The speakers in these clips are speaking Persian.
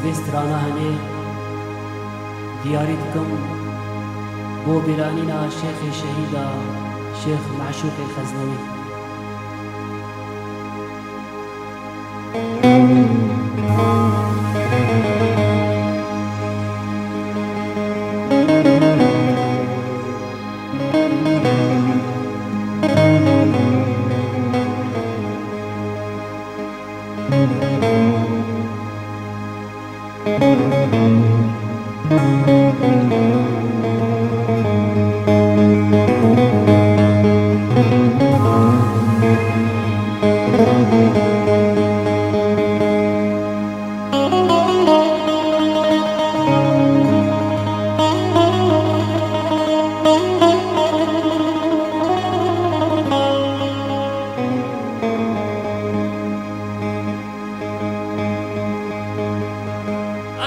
زوسترانا هنه دیاری دکم بو بیرانینا شیخ شهیدا شیخ معشوق خزنوی.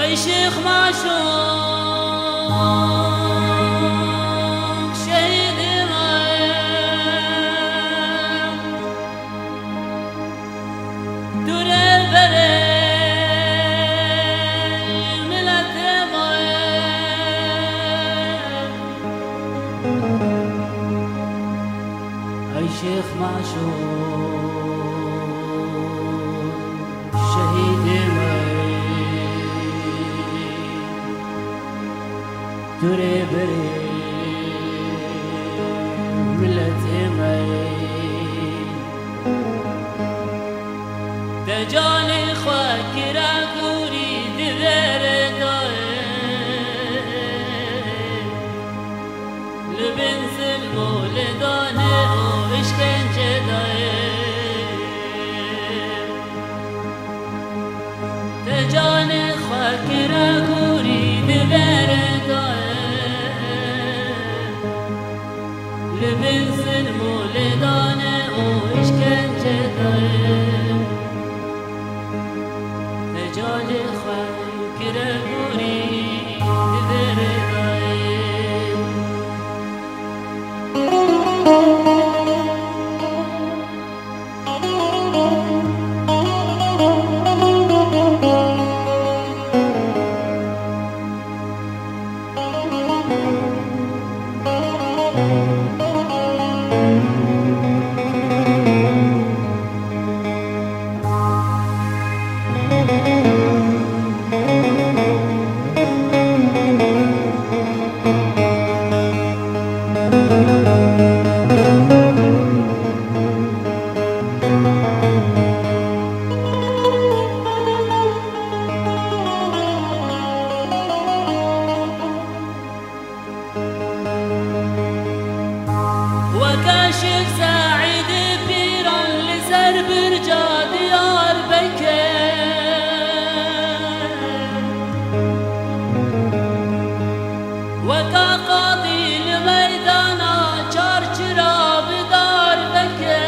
ای شیخ معشوق شهید من دوره بره ملت من ای شیخ معشوق شهید من دوره بره ملت من دجال خاکر گوری دیدر داره لبن ظلم و لدانه و اشکنجه داره دجال خاکر گوری دیدر لبن ظلم و لدانه و اشکنجه داره رجال خاکر گوری دیدر داره. وكاشف سعيد بيرا لسر برجا ديار بكر وكا قاضي لميدانا چارچرا بدار بكر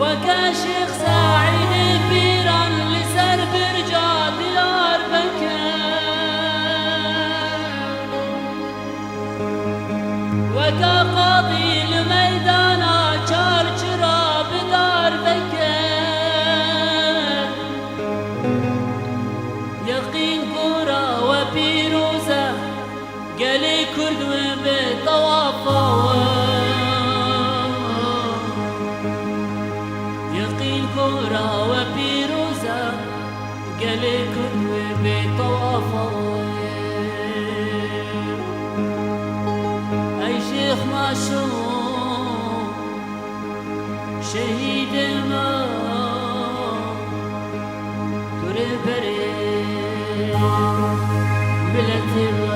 وكاشف سعيد بيرا لسر برجا ديار بكر وكا قاضي لميدانا چارچرا بدار بكر يقين قورا وبيروزة قالي كرد وبطوافة يقين قورا وبيروزة قالي كرد وبطوافة شيخ معشوق شهيد ما دوره بره ملت من